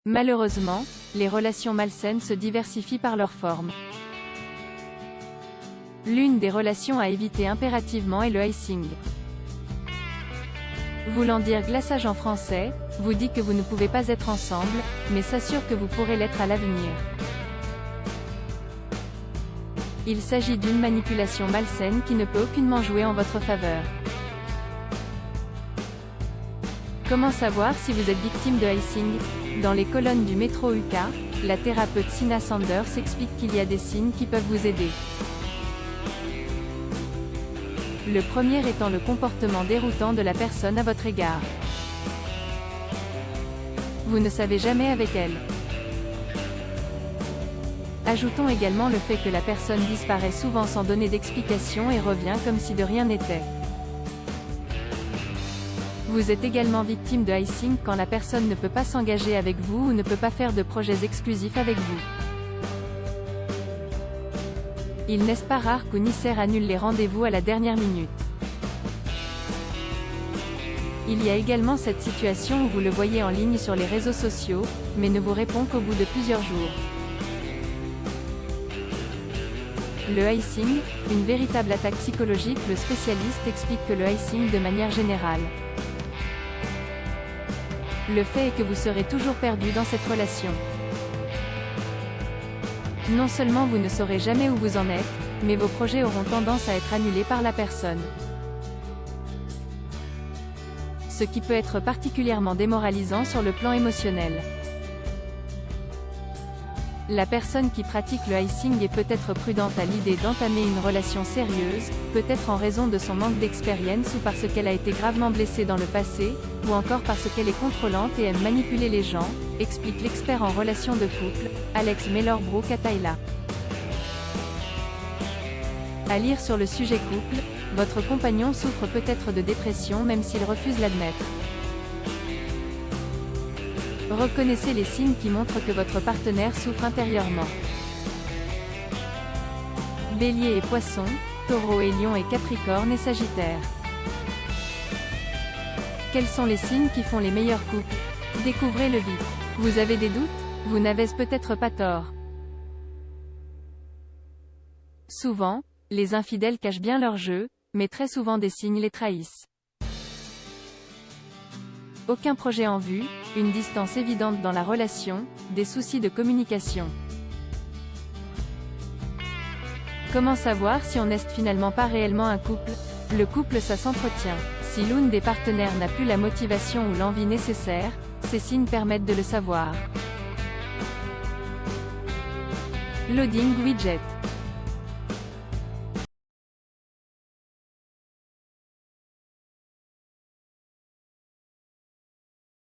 Malheureusement, les relations malsaines se diversifient par leur forme. L'une des relations à éviter impérativement est le icing. Voulant dire glaçage en français, vous dit que vous ne pouvez pas être ensemble, mais s'assure que vous pourrez l'être à l'avenir. Il s'agit d'une manipulation malsaine qui ne peut aucunement jouer en votre faveur. Comment savoir si vous êtes victime de icing? Dans les colonnes du métro UK, la thérapeute Sina Sanders explique qu'il y a des signes qui peuvent vous aider. Le premier étant le comportement déroutant de la personne à votre égard. Vous ne savez jamais avec elle. Ajoutons également le fait que la personne disparaît souvent sans donner d'explication et revient comme si de rien n'était. Vous êtes également victime de icing quand la personne ne peut pas s'engager avec vous ou ne peut pas faire de projets exclusifs avec vous. Il n'est pas rare qu'Unicer annule les rendez-vous à la dernière minute. Il y a également cette situation où vous le voyez en ligne sur les réseaux sociaux, mais ne vous répond qu'au bout de plusieurs jours. Le icing, une véritable attaque psychologique. Le spécialiste explique que le icing de manière générale. Le fait est que vous serez toujours perdu dans cette relation. Non seulement vous ne saurez jamais où vous en êtes, mais vos projets auront tendance à être annulés par la personne. Ce qui peut être particulièrement démoralisant sur le plan émotionnel. La personne qui pratique le icing est peut-être prudente à l'idée d'entamer une relation sérieuse, peut-être en raison de son manque d'expérience ou parce qu'elle a été gravement blessée dans le passé, ou encore parce qu'elle est contrôlante et aime manipuler les gens, explique l'expert en relations de couple, Alex Mellor-Brook à Tyla. À lire sur le sujet couple, votre compagnon souffre peut-être de dépression même s'il refuse l'admettre. Reconnaissez les signes qui montrent que votre partenaire souffre intérieurement. Bélier et Poisson, Taureau et Lion et Capricorne et Sagittaire. Quels sont les signes qui font les meilleurs couples? Découvrez-le vite. Vous avez des doutes? Vous n'avez peut-être pas tort. Souvent, les infidèles cachent bien leur jeu, mais très souvent des signes les trahissent. Aucun projet en vue, une distance évidente dans la relation, des soucis de communication. Comment savoir si on n'est finalement pas réellement un couple? Le couple ça s'entretient. Si l'une des partenaires n'a plus la motivation ou l'envie nécessaire, ces signes permettent de le savoir. Loading widget.